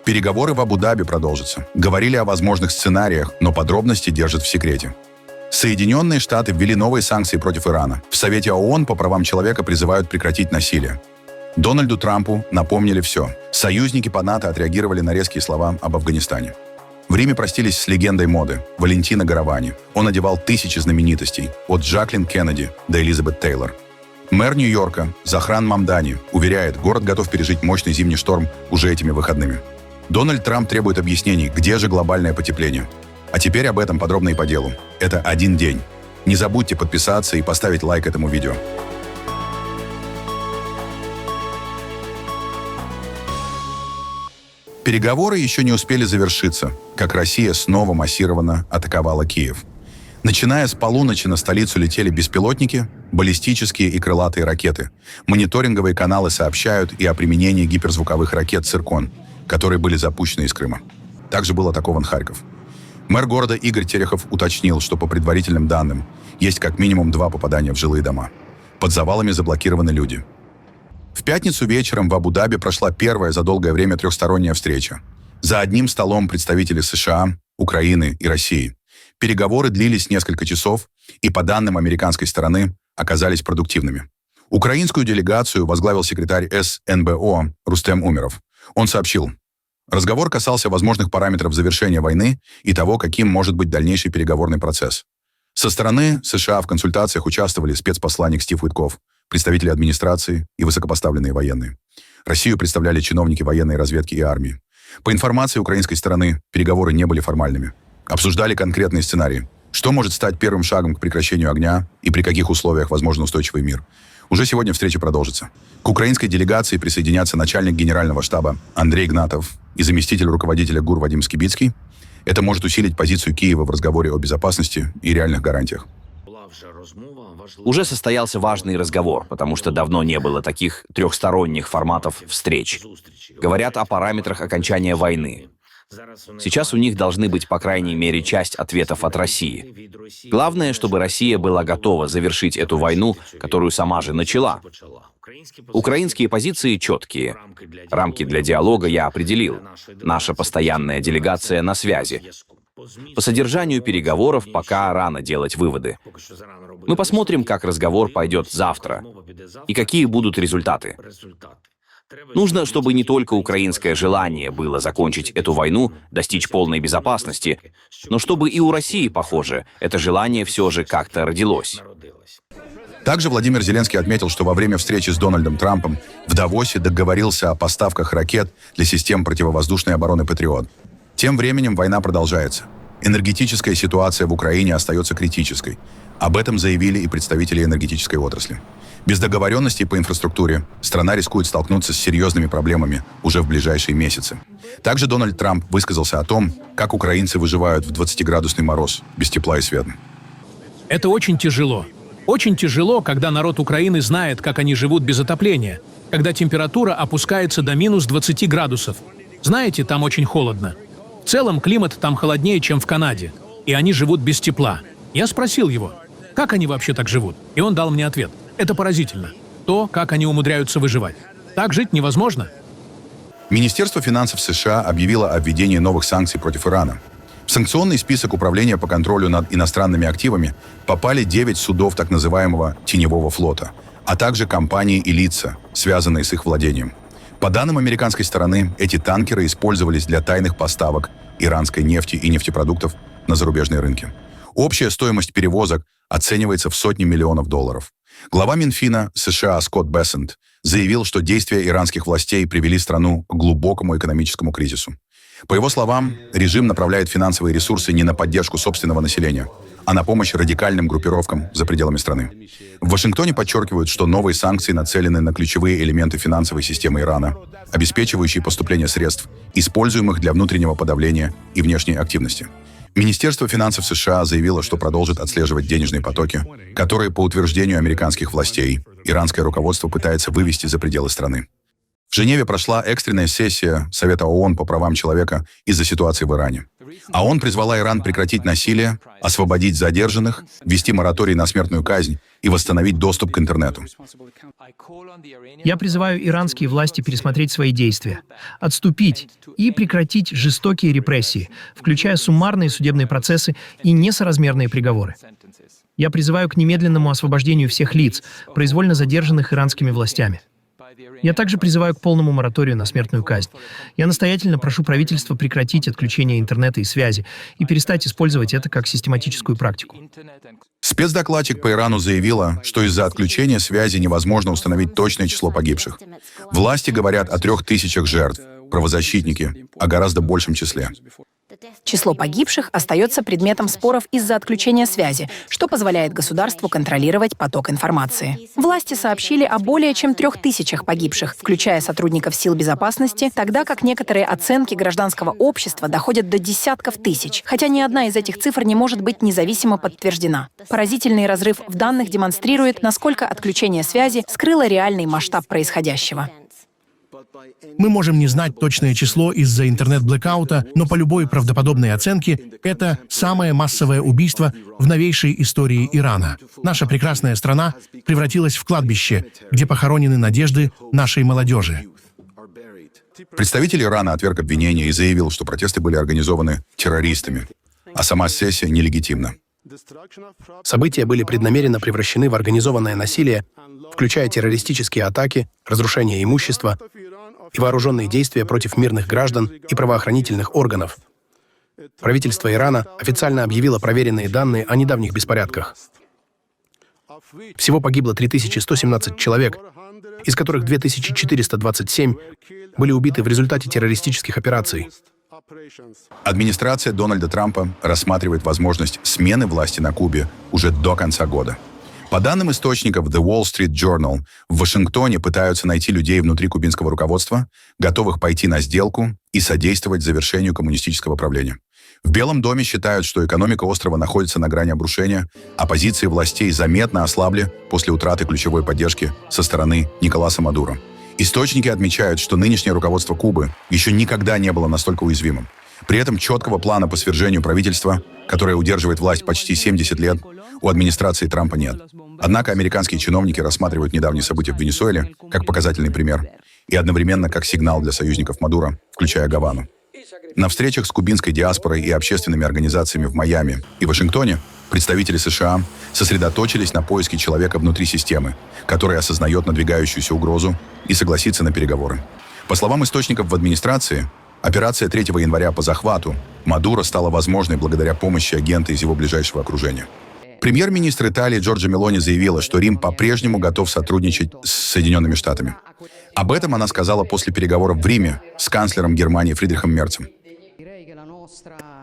Переговоры в Абу-Даби продолжатся. Говорили о возможных сценариях, но подробности держат в секрете. Соединенные Штаты ввели новые санкции против Ирана. В Совете ООН по правам человека призывают прекратить насилие. Дональду Трампу напомнили все. Союзники по НАТО отреагировали на резкие слова об Афганистане. В Риме простились с легендой моды Валентино Гаравани. Он одевал тысячи знаменитостей, от Джаклин Кеннеди до Элизабет Тейлор. Мэр Нью-Йорка Захран Мамдани уверяет, город готов пережить мощный зимний шторм уже этими выходными. Дональд Трамп требует объяснений, где же глобальное потепление. А теперь об этом подробно и по делу. Это один день. Не забудьте подписаться и поставить лайк этому видео. Переговоры еще не успели завершиться, как Россия снова массированно атаковала Киев. Начиная с полуночи на столицу летели беспилотники, баллистические и крылатые ракеты. Мониторинговые каналы сообщают и о применении гиперзвуковых ракет «Циркон», которые были запущены из Крыма. Также был атакован Харьков. Мэр города Игорь Терехов уточнил, что по предварительным данным есть как минимум 2 попадания в жилые дома. Под завалами заблокированы люди. В пятницу вечером в Абу-Даби прошла первая за долгое время трехсторонняя встреча. За одним столом представители США, Украины и России. Переговоры длились несколько часов и, по данным американской стороны, оказались продуктивными. Украинскую делегацию возглавил секретарь СНБО Рустем Умеров. Он сообщил, разговор касался возможных параметров завершения войны и того, каким может быть дальнейший переговорный процесс. Со стороны США в консультациях участвовали спецпосланник Стив Уитков, представители администрации и высокопоставленные военные. Россию представляли чиновники военной разведки и армии. По информации украинской стороны, переговоры не были формальными. Обсуждали конкретные сценарии. Что может стать первым шагом к прекращению огня и при каких условиях возможен устойчивый мир. Уже сегодня встреча продолжится. К украинской делегации присоединятся начальник генерального штаба Андрей Гнатов и заместитель руководителя ГУР Вадим Скибицкий. Это может усилить позицию Киева в разговоре о безопасности и реальных гарантиях. Уже состоялся важный разговор, потому что давно не было таких трехсторонних форматов встреч. Говорят о параметрах окончания войны. Сейчас у них должны быть, по крайней мере, часть ответов от России. Главное, чтобы Россия была готова завершить эту войну, которую сама же начала. Украинские позиции четкие. Рамки для диалога я определил. Наша постоянная делегация на связи. По содержанию переговоров пока рано делать выводы. Мы посмотрим, как разговор пойдет завтра и какие будут результаты. Нужно, чтобы не только украинское желание было закончить эту войну, достичь полной безопасности, но чтобы и у России, похоже, это желание все же как-то родилось. Также Владимир Зеленский отметил, что во время встречи с Дональдом Трампом в Давосе договорился о поставках ракет для систем противовоздушной обороны «Патриот». Тем временем война продолжается. Энергетическая ситуация в Украине остается критической. Об этом заявили и представители энергетической отрасли. Без договоренностей по инфраструктуре страна рискует столкнуться с серьезными проблемами уже в ближайшие месяцы. Также Дональд Трамп высказался о том, как украинцы выживают в 20-градусный мороз без тепла и света. Это очень тяжело. Очень тяжело, когда народ Украины знает, как они живут без отопления, когда температура опускается до минус 20 градусов. Знаете, там очень холодно. В целом климат там холоднее, чем в Канаде, и они живут без тепла. Я спросил его, как они вообще так живут, и он дал мне ответ. Это поразительно. То, как они умудряются выживать. Так жить невозможно. Министерство финансов США объявило о введении новых санкций против Ирана. В санкционный список Управления по контролю над иностранными активами попали 9 судов так называемого «теневого флота», а также компании и лица, связанные с их владением. По данным американской стороны, эти танкеры использовались для тайных поставок иранской нефти и нефтепродуктов на зарубежные рынки. Общая стоимость перевозок оценивается в сотни миллионов долларов. Глава Минфина США Скотт Бессент заявил, что действия иранских властей привели страну к глубокому экономическому кризису. По его словам, режим направляет финансовые ресурсы не на поддержку собственного населения, а на помощь радикальным группировкам за пределами страны. В Вашингтоне подчеркивают, что новые санкции нацелены на ключевые элементы финансовой системы Ирана, обеспечивающие поступление средств, используемых для внутреннего подавления и внешней активности. Министерство финансов США заявило, что продолжит отслеживать денежные потоки, которые, по утверждению американских властей, иранское руководство пытается вывести за пределы страны. В Женеве прошла экстренная сессия Совета ООН по правам человека из-за ситуации в Иране. ООН призвала Иран прекратить насилие, освободить задержанных, ввести мораторий на смертную казнь и восстановить доступ к интернету. Я призываю иранские власти пересмотреть свои действия, отступить и прекратить жестокие репрессии, включая суммарные судебные процессы и несоразмерные приговоры. Я призываю к немедленному освобождению всех лиц, произвольно задержанных иранскими властями. Я также призываю к полному мораторию на смертную казнь. Я настоятельно прошу правительство прекратить отключение интернета и связи и перестать использовать это как систематическую практику. Спецдокладчик по Ирану заявила, что из-за отключения связи невозможно установить точное число погибших. Власти говорят о 3000 жертв, правозащитники — о гораздо большем числе. Число погибших остается предметом споров из-за отключения связи, что позволяет государству контролировать поток информации. Власти сообщили о более чем 3000 погибших, включая сотрудников сил безопасности, тогда как некоторые оценки гражданского общества доходят до десятков тысяч, хотя ни одна из этих цифр не может быть независимо подтверждена. Поразительный разрыв в данных демонстрирует, насколько отключение связи скрыло реальный масштаб происходящего. Мы можем не знать точное число из-за интернет-блэкаута, но по любой правдоподобной оценке это самое массовое убийство в новейшей истории Ирана. Наша прекрасная страна превратилась в кладбище, где похоронены надежды нашей молодежи. Представитель Ирана отверг обвинения и заявил, что протесты были организованы террористами, а сама сессия нелегитимна. События были преднамеренно превращены в организованное насилие, включая террористические атаки, разрушение имущества и вооруженные действия против мирных граждан и правоохранительных органов. Правительство Ирана официально объявило проверенные данные о недавних беспорядках. Всего погибло 3117 человек, из которых 2427 были убиты в результате террористических операций. Администрация Дональда Трампа рассматривает возможность смены власти на Кубе уже до конца года. По данным источников The Wall Street Journal, в Вашингтоне пытаются найти людей внутри кубинского руководства, готовых пойти на сделку и содействовать завершению коммунистического правления. В Белом доме считают, что экономика острова находится на грани обрушения, а позиции властей заметно ослабли после утраты ключевой поддержки со стороны Николаса Мадуро. Источники отмечают, что нынешнее руководство Кубы еще никогда не было настолько уязвимым. При этом четкого плана по свержению правительства, которое удерживает власть почти 70 лет, у администрации Трампа нет. Однако американские чиновники рассматривают недавние события в Венесуэле как показательный пример и одновременно как сигнал для союзников Мадуро, включая Гавану. На встречах с кубинской диаспорой и общественными организациями в Майами и Вашингтоне представители США сосредоточились на поиске человека внутри системы, который осознает надвигающуюся угрозу и согласится на переговоры. По словам источников в администрации, операция 3 января по захвату Мадуро стала возможной благодаря помощи агента из его ближайшего окружения. Премьер-министр Италии Джорджа Мелони заявила, что Рим по-прежнему готов сотрудничать с Соединенными Штатами. Об этом она сказала после переговоров в Риме с канцлером Германии Фридрихом Мерцем.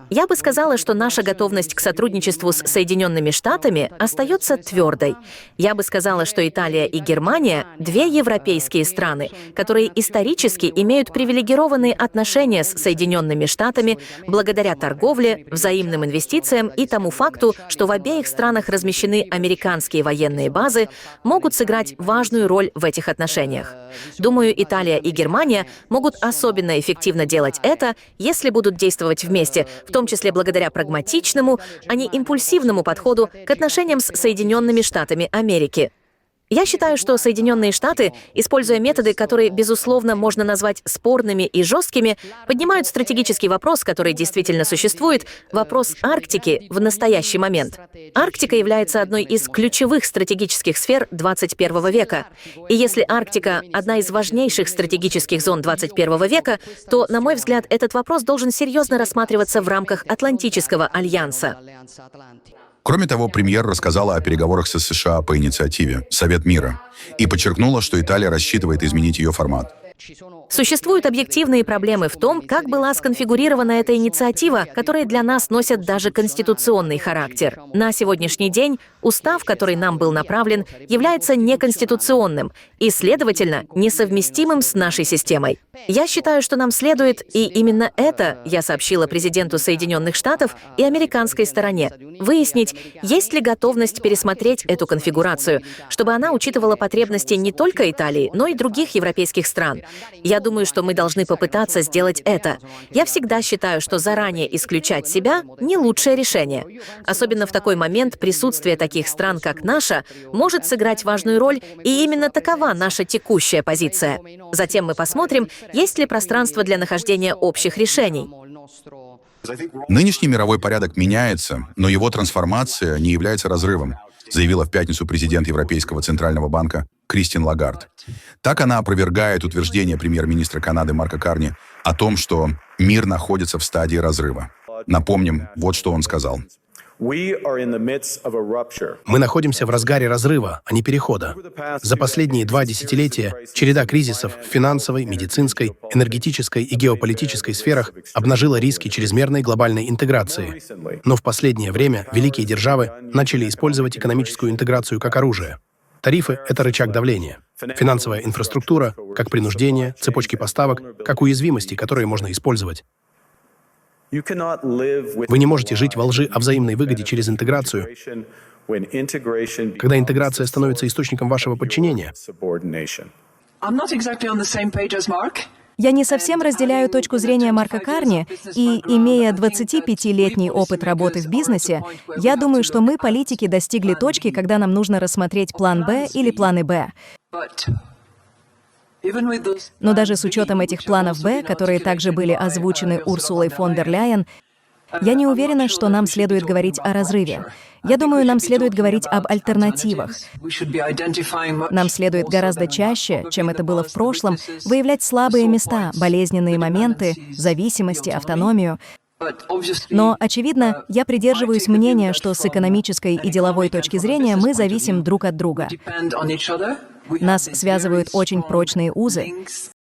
Я бы сказала, что наша готовность к сотрудничеству с Соединенными Штатами остается твердой. Я бы сказала, что Италия и Германия — две европейские страны, которые исторически имеют привилегированные отношения с Соединенными Штатами благодаря торговле, взаимным инвестициям и тому факту, что в обеих странах размещены американские военные базы, могут сыграть важную роль в этих отношениях. Думаю, Италия и Германия могут особенно эффективно делать это, если будут действовать вместе, в том числе благодаря прагматичному, а не импульсивному подходу к отношениям с Соединенными Штатами Америки. Я считаю, что Соединенные Штаты, используя методы, которые, безусловно, можно назвать спорными и жесткими, поднимают стратегический вопрос, который действительно существует, вопрос Арктики в настоящий момент. Арктика является одной из ключевых стратегических сфер 21 века. И если Арктика — одна из важнейших стратегических зон 21 века, то, на мой взгляд, этот вопрос должен серьезно рассматриваться в рамках Атлантического альянса. Кроме того, премьер рассказала о переговорах со США по инициативе «Совет мира» и подчеркнула, что Италия рассчитывает изменить ее формат. Существуют объективные проблемы в том, как была сконфигурирована эта инициатива, которые для нас носят даже конституционный характер. На сегодняшний день Устав, который нам был направлен, является неконституционным и, следовательно, несовместимым с нашей системой. Я считаю, что нам следует, и именно это я сообщила президенту Соединенных Штатов и американской стороне, выяснить, есть ли готовность пересмотреть эту конфигурацию, чтобы она учитывала потребности не только Италии, но и других европейских стран. Я думаю, что мы должны попытаться сделать это. Я всегда считаю, что заранее исключать себя — не лучшее решение. Особенно в такой момент присутствие таких стран, как наша, может сыграть важную роль, и именно такова наша текущая позиция. Затем мы посмотрим, есть ли пространство для нахождения общих решений. Нынешний мировой порядок меняется, но его трансформация не является разрывом, заявила в пятницу президент Европейского центрального банка Кристин Лагард. Так она опровергает утверждение премьер-министра Канады Марка Карни о том, что мир находится в стадии разрыва. Напомним, вот что он сказал. Мы находимся в разгаре разрыва, а не перехода. За последние 2 десятилетия череда кризисов в финансовой, медицинской, энергетической и геополитической сферах обнажила риски чрезмерной глобальной интеграции. Но в последнее время великие державы начали использовать экономическую интеграцию как оружие. Тарифы — это рычаг давления. Финансовая инфраструктура — как принуждение, цепочки поставок, как уязвимости, которые можно использовать. Вы не можете жить во лжи о взаимной выгоде через интеграцию, когда интеграция становится источником вашего подчинения. Я не совсем разделяю точку зрения Марка Карни, и, имея 25-летний опыт работы в бизнесе, я думаю, что мы, политики, достигли точки, когда нам нужно рассмотреть план «Б» или планы «Б». Но даже с учетом этих планов «Б», которые также были озвучены Урсулой фон дер Ляйен, я не уверена, что нам следует говорить о разрыве. Я думаю, нам следует говорить об альтернативах. Нам следует гораздо чаще, чем это было в прошлом, выявлять слабые места, болезненные моменты, зависимости, автономию. Но, очевидно, я придерживаюсь мнения, что с экономической и деловой точки зрения мы зависим друг от друга. Нас связывают очень прочные узы.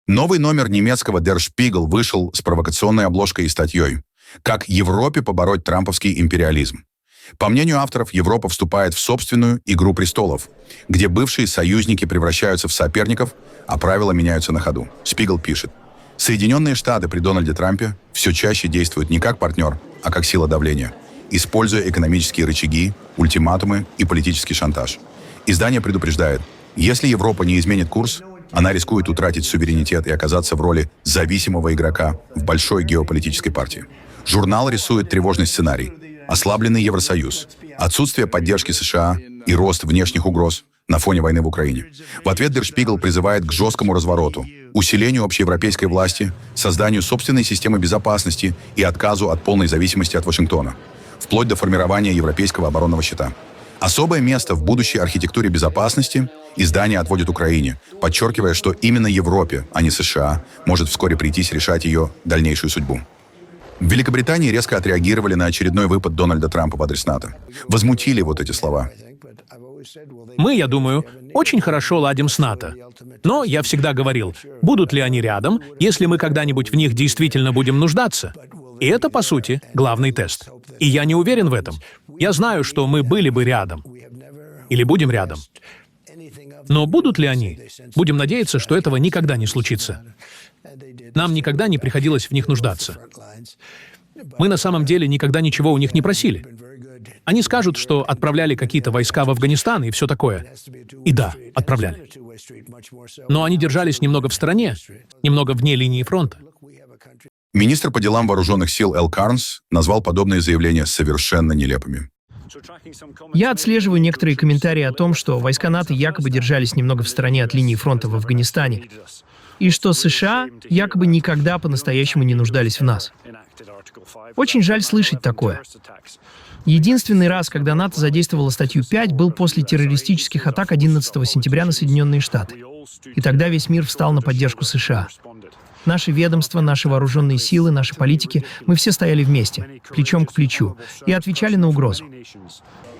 Новый номер немецкого Der Spiegel вышел с провокационной обложкой и статьей «Как Европе побороть трамповский империализм». По мнению авторов, Европа вступает в собственную «игру престолов», где бывшие союзники превращаются в соперников, а правила меняются на ходу. Spiegel пишет: «Соединенные Штаты при Дональде Трампе все чаще действуют не как партнер, а как сила давления, используя экономические рычаги, ультиматумы и политический шантаж». Издание предупреждает: если Европа не изменит курс, она рискует утратить суверенитет и оказаться в роли зависимого игрока в большой геополитической партии. Журнал рисует тревожный сценарий: ослабленный Евросоюз, отсутствие поддержки США и рост внешних угроз на фоне войны в Украине. В ответ Der Spiegel призывает к жесткому развороту, усилению общеевропейской власти, созданию собственной системы безопасности и отказу от полной зависимости от Вашингтона, вплоть до формирования европейского оборонного щита. Особое место в будущей архитектуре безопасности издание отводит Украине, подчеркивая, что именно Европе, а не США, может вскоре прийтись решать ее дальнейшую судьбу. В Великобритании резко отреагировали на очередной выпад Дональда Трампа в адрес НАТО. Возмутили вот эти слова. Мы, я думаю, очень хорошо ладим с НАТО. Но я всегда говорил, будут ли они рядом, если мы когда-нибудь в них действительно будем нуждаться. И это, по сути, главный тест. И я не уверен в этом. Я знаю, что мы были бы рядом. Или будем рядом. Но будут ли они? Будем надеяться, что этого никогда не случится. Нам никогда не приходилось в них нуждаться. Мы на самом деле никогда ничего у них не просили. Они скажут, что отправляли какие-то войска в Афганистан и все такое. И да, отправляли. Но они держались немного в стороне, немного вне линии фронта. Министр по делам вооруженных сил Эл Карнс назвал подобные заявления совершенно нелепыми. Я отслеживаю некоторые комментарии о том, что войска НАТО якобы держались немного в стороне от линии фронта в Афганистане, и что США якобы никогда по-настоящему не нуждались в нас. Очень жаль слышать такое. Единственный раз, когда НАТО задействовало статью 5, был после террористических атак 11 сентября на Соединенные Штаты. И тогда весь мир встал на поддержку США. Наши ведомства, наши вооруженные силы, наши политики, мы все стояли вместе, плечом к плечу, и отвечали на угрозу.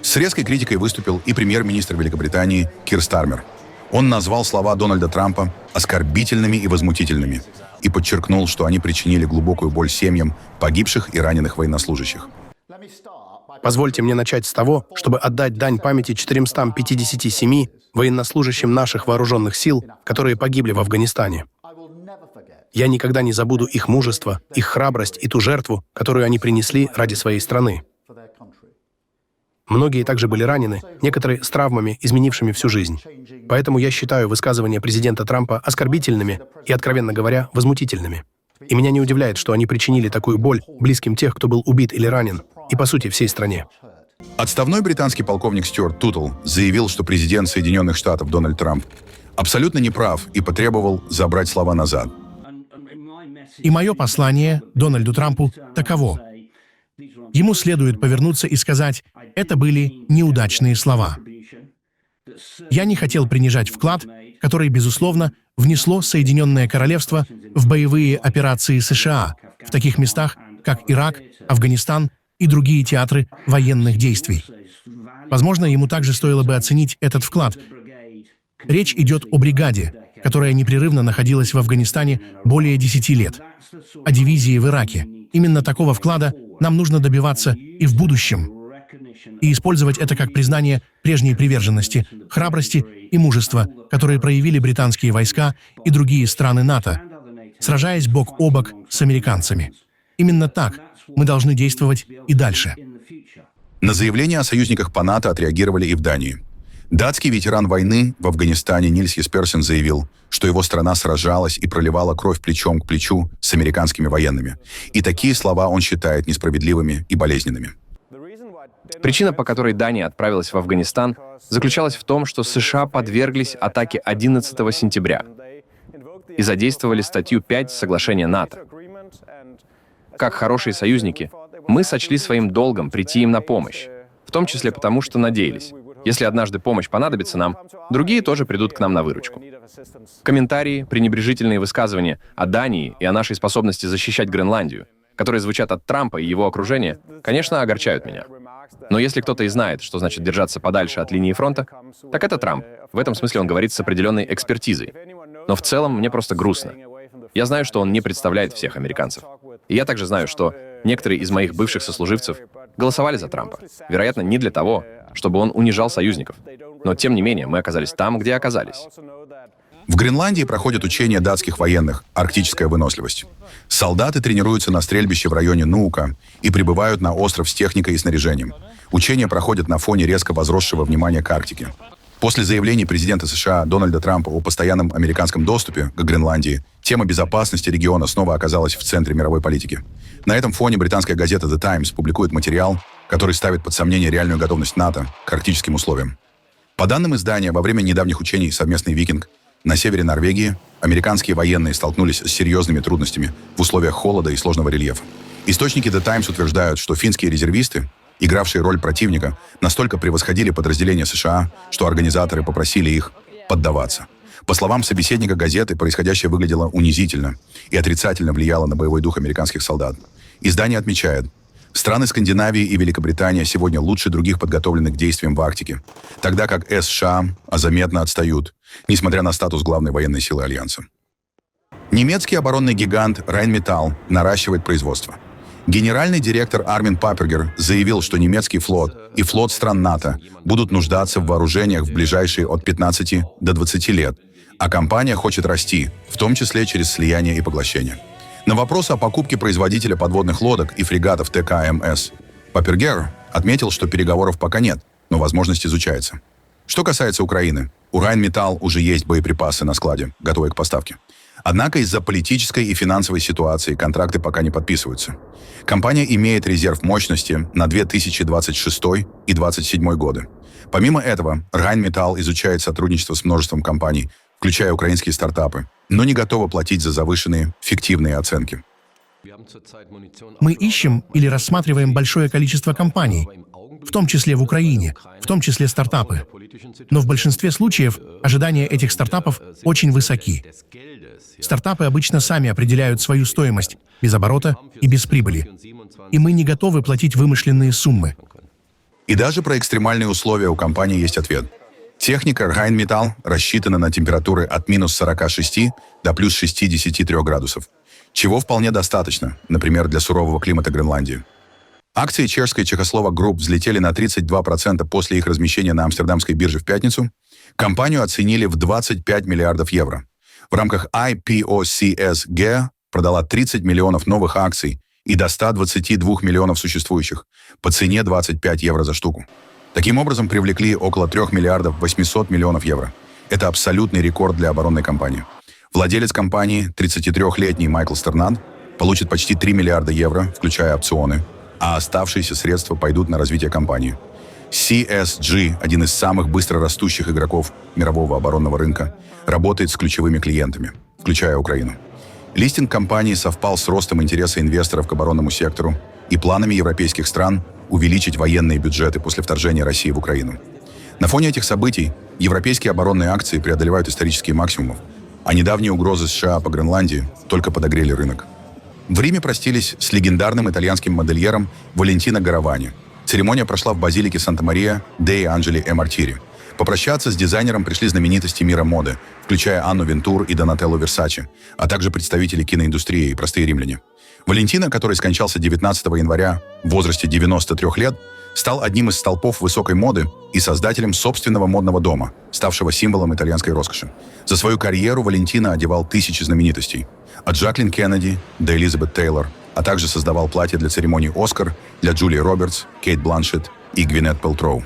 С резкой критикой выступил и премьер-министр Великобритании Кир Стармер. Он назвал слова Дональда Трампа оскорбительными и возмутительными и подчеркнул, что они причинили глубокую боль семьям погибших и раненых военнослужащих. Позвольте мне начать с того, чтобы отдать дань памяти 457 военнослужащим наших вооруженных сил, которые погибли в Афганистане. Я никогда не забуду их мужество, их храбрость и ту жертву, которую они принесли ради своей страны. Многие также были ранены, некоторые с травмами, изменившими всю жизнь. Поэтому я считаю высказывания президента Трампа оскорбительными и, откровенно говоря, возмутительными. И меня не удивляет, что они причинили такую боль близким тех, кто был убит или ранен, и, по сути, всей стране. Отставной британский полковник Стюарт Тутл заявил, что президент Соединенных Штатов Дональд Трамп абсолютно неправ и потребовал забрать слова назад. И мое послание Дональду Трампу таково. Ему следует повернуться и сказать, это были неудачные слова. Я не хотел принижать вклад, который, безусловно, внесло Соединенное Королевство в боевые операции США в таких местах, как Ирак, Афганистан и другие театры военных действий. Возможно, ему также стоило бы оценить этот вклад. Речь идет о бригаде, которая непрерывно находилась в Афганистане более 10 лет, о дивизии в Ираке. Именно такого вклада нам нужно добиваться и в будущем, и использовать это как признание прежней приверженности, храбрости и мужества, которые проявили британские войска и другие страны НАТО, сражаясь бок о бок с американцами. Именно так мы должны действовать и дальше. На заявление о союзниках по НАТО отреагировали и в Дании. Датский ветеран войны в Афганистане Нильс Есперсен заявил, что его страна сражалась и проливала кровь плечом к плечу с американскими военными. И такие слова он считает несправедливыми и болезненными. Причина, по которой Дания отправилась в Афганистан, заключалась в том, что США подверглись атаке 11 сентября и задействовали статью 5 Соглашения НАТО. Как хорошие союзники, мы сочли своим долгом прийти им на помощь, в том числе потому, что надеялись, если однажды помощь понадобится нам, другие тоже придут к нам на выручку. Комментарии, пренебрежительные высказывания о Дании и о нашей способности защищать Гренландию, которые звучат от Трампа и его окружения, конечно, огорчают меня. Но если кто-то и знает, что значит держаться подальше от линии фронта, так это Трамп. В этом смысле он говорит с определенной экспертизой. Но в целом мне просто грустно. Я знаю, что он не представляет всех американцев. И я также знаю, что некоторые из моих бывших сослуживцев голосовали за Трампа. Вероятно, не для того, чтобы он унижал союзников. Но, тем не менее, мы оказались там, где оказались. В Гренландии проходят учения датских военных «Арктическая выносливость». Солдаты тренируются на стрельбище в районе Нуука и прибывают на остров с техникой и снаряжением. Учения проходят на фоне резко возросшего внимания к Арктике. После заявлений президента США Дональда Трампа о постоянном американском доступе к Гренландии, тема безопасности региона снова оказалась в центре мировой политики. На этом фоне британская газета The Times публикует материал, который ставит под сомнение реальную готовность НАТО к арктическим условиям. По данным издания, во время недавних учений «Совместный викинг» на севере Норвегии американские военные столкнулись с серьезными трудностями в условиях холода и сложного рельефа. Источники The Times утверждают, что финские резервисты, игравшие роль противника, настолько превосходили подразделения США, что организаторы попросили их поддаваться. По словам собеседника газеты, происходящее выглядело унизительно и отрицательно влияло на боевой дух американских солдат. Издание отмечает, страны Скандинавии и Великобритания сегодня лучше других подготовлены к действиям в Арктике, тогда как США заметно отстают, несмотря на статус главной военной силы Альянса. Немецкий оборонный гигант Rheinmetall наращивает производство. Генеральный директор Армин Паппергер заявил, что немецкий флот и флот стран НАТО будут нуждаться в вооружениях в ближайшие от 15 до 20 лет, а компания хочет расти, в том числе через слияние и поглощение. На вопрос о покупке производителя подводных лодок и фрегатов ТКМС Паппергер отметил, что переговоров пока нет, но возможность изучается. Что касается Украины, у Rheinmetall уже есть боеприпасы на складе, готовые к поставке. Однако из-за политической и финансовой ситуации контракты пока не подписываются. Компания имеет резерв мощности на 2026 и 2027 годы. Помимо этого, Rheinmetall изучает сотрудничество с множеством компаний, включая украинские стартапы, но не готова платить за завышенные фиктивные оценки. Мы ищем или рассматриваем большое количество компаний, в том числе в Украине, в том числе стартапы. Но в большинстве случаев ожидания этих стартапов очень высоки. Стартапы обычно сами определяют свою стоимость, без оборота и без прибыли. И мы не готовы платить вымышленные суммы. И даже про экстремальные условия у компании есть ответ. Техника Rheinmetall рассчитана на температуры от минус 46 до плюс 63 градусов, чего вполне достаточно, например, для сурового климата Гренландии. Акции чешской Чехословак Групп взлетели на 32% после их размещения на Амстердамской бирже в пятницу. Компанию оценили в 25 миллиардов евро. В рамках IPOCSG продала 30 миллионов новых акций и до 122 миллионов существующих по цене 25 евро за штуку. Таким образом, привлекли около 3 миллиардов 800 миллионов евро. Это абсолютный рекорд для оборонной компании. Владелец компании, 33-летний Майкл Стернан, получит почти 3 миллиарда евро, включая опционы, а оставшиеся средства пойдут на развитие компании. CSG, один из самых быстро растущих игроков мирового оборонного рынка, работает с ключевыми клиентами, включая Украину. Листинг компании совпал с ростом интереса инвесторов к оборонному сектору и планами европейских стран увеличить военные бюджеты после вторжения России в Украину. На фоне этих событий европейские оборонные акции преодолевают исторические максимумы, а недавние угрозы США по Гренландии только подогрели рынок. В Риме простились с легендарным итальянским модельером Валентино Гаравани. Церемония прошла в базилике Санта-Мария Деи Анджели и Мартири. Попрощаться с дизайнером пришли знаменитости мира моды, включая Анну Вентур и Донателло Версаче, а также представители киноиндустрии и простые римляне. Валентино, который скончался 19 января в возрасте 93 лет, стал одним из столпов высокой моды и создателем собственного модного дома, ставшего символом итальянской роскоши. За свою карьеру Валентино одевал тысячи знаменитостей. От Жаклин Кеннеди до Элизабет Тейлор, а также создавал платья для церемоний «Оскар» для Джулии Робертс, Кейт Бланшетт и Гвинет Пэлтроу.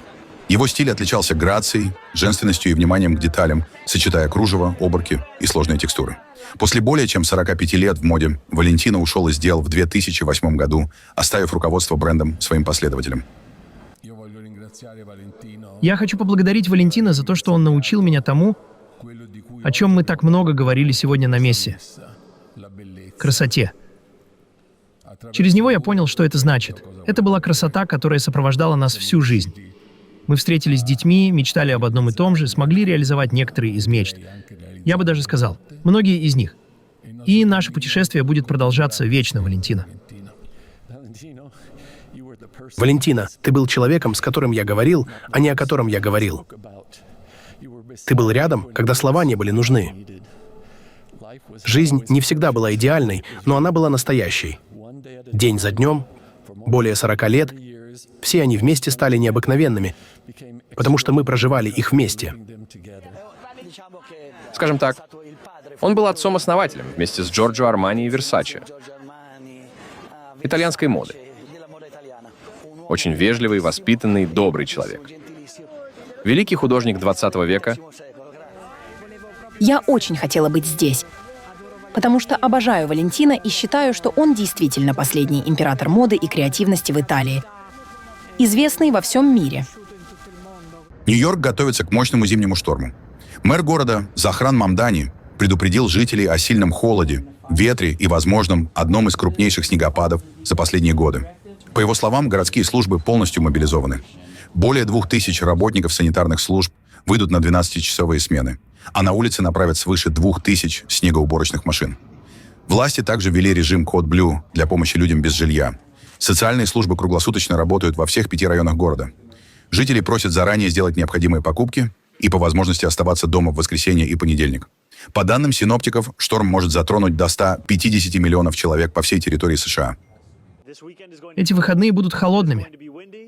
Его стиль отличался грацией, женственностью и вниманием к деталям, сочетая кружево, оборки и сложные текстуры. После более чем 45 лет в моде Валентино ушел из дел в 2008 году, оставив руководство брендом своим последователям. Я хочу поблагодарить Валентино за то, что он научил меня тому, о чем мы так много говорили сегодня на мессе — красоте. Через него я понял, что это значит. Это была красота, которая сопровождала нас всю жизнь. Мы встретились с детьми, мечтали об одном и том же, смогли реализовать некоторые из мечт. Я бы даже сказал, многие из них. И наше путешествие будет продолжаться вечно, Валентино. Валентино, ты был человеком, с которым я говорил, а не о котором я говорил. Ты был рядом, когда слова не были нужны. Жизнь не всегда была идеальной, но она была настоящей. День за днем, более 40 лет, все они вместе стали необыкновенными, потому что мы проживали их вместе. Скажем так, он был отцом-основателем вместе с Джорджо Армани и Версаче, итальянской моды. Очень вежливый, воспитанный, добрый человек. Великий художник 20 века. Я очень хотела быть здесь, потому что обожаю Валентино и считаю, что он действительно последний император моды и креативности в Италии, известный во всем мире. Нью-Йорк готовится к мощному зимнему шторму. Мэр города Захран Мамдани предупредил жителей о сильном холоде, ветре и возможном одном из крупнейших снегопадов за последние годы. По его словам, городские службы полностью мобилизованы. Более 2000 работников санитарных служб выйдут на 12-часовые смены, а на улице направят свыше 2000 снегоуборочных машин. Власти также ввели режим Code Blue для помощи людям без жилья. Социальные службы круглосуточно работают во всех 5 районах города. Жители просят заранее сделать необходимые покупки и по возможности оставаться дома в воскресенье и понедельник. По данным синоптиков, шторм может затронуть до 150 миллионов человек по всей территории США. Эти выходные будут холодными,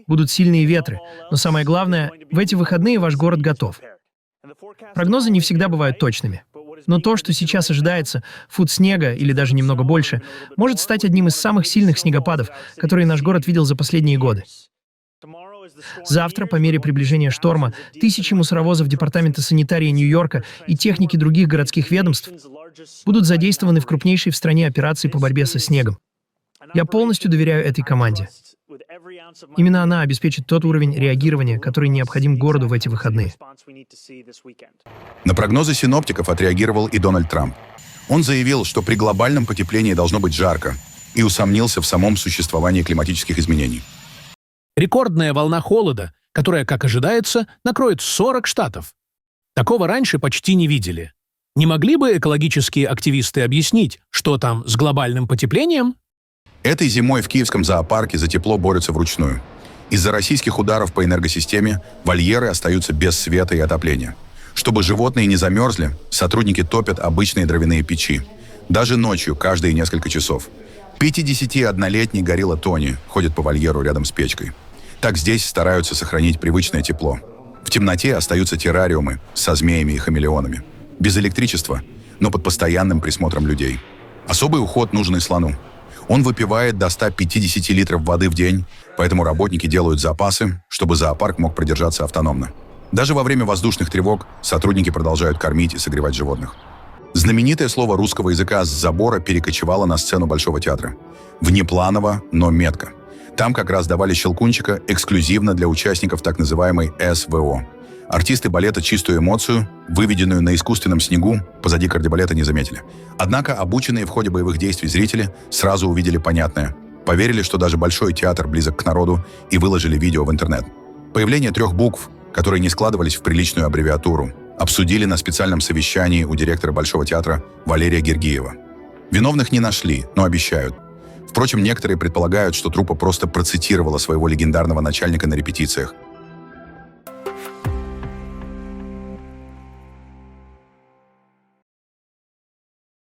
будут сильные ветры, но самое главное, в эти выходные ваш город готов. Прогнозы не всегда бывают точными, но то, что сейчас ожидается, фут снега или даже немного больше, может стать одним из самых сильных снегопадов, которые наш город видел за последние годы. Завтра, по мере приближения шторма, тысячи мусоровозов Департамента санитарии Нью-Йорка и техники других городских ведомств будут задействованы в крупнейшей в стране операции по борьбе со снегом. Я полностью доверяю этой команде. Именно она обеспечит тот уровень реагирования, который необходим городу в эти выходные. На прогнозы синоптиков отреагировал и Дональд Трамп. Он заявил, что при глобальном потеплении должно быть жарко, и усомнился в самом существовании климатических изменений. Рекордная волна холода, которая, как ожидается, накроет 40 штатов. Такого раньше почти не видели. Не могли бы экологические активисты объяснить, что там с глобальным потеплением? Этой зимой в киевском зоопарке за тепло борются вручную. Из-за российских ударов по энергосистеме вольеры остаются без света и отопления. Чтобы животные не замерзли, сотрудники топят обычные дровяные печи. Даже ночью, каждые несколько часов. 51-летний горилла Тони ходит по вольеру рядом с печкой. Так здесь стараются сохранить привычное тепло. В темноте остаются террариумы со змеями и хамелеонами. Без электричества, но под постоянным присмотром людей. Особый уход нужен и слону. Он выпивает до 150 литров воды в день, поэтому работники делают запасы, чтобы зоопарк мог продержаться автономно. Даже во время воздушных тревог сотрудники продолжают кормить и согревать животных. Знаменитое слово русского языка с забора перекочевало на сцену Большого театра. Внепланово, но метко. Там как раз давали щелкунчика эксклюзивно для участников так называемой СВО. Артисты балета чистую эмоцию, выведенную на искусственном снегу, позади кардебалета не заметили. Однако обученные в ходе боевых действий зрители сразу увидели понятное. Поверили, что даже Большой театр близок к народу, и выложили видео в интернет. Появление 3 букв, которые не складывались в приличную аббревиатуру, обсудили на специальном совещании у директора Большого театра Валерия Гергиева. Виновных не нашли, но обещают. Впрочем, некоторые предполагают, что труппа просто процитировала своего легендарного начальника на репетициях,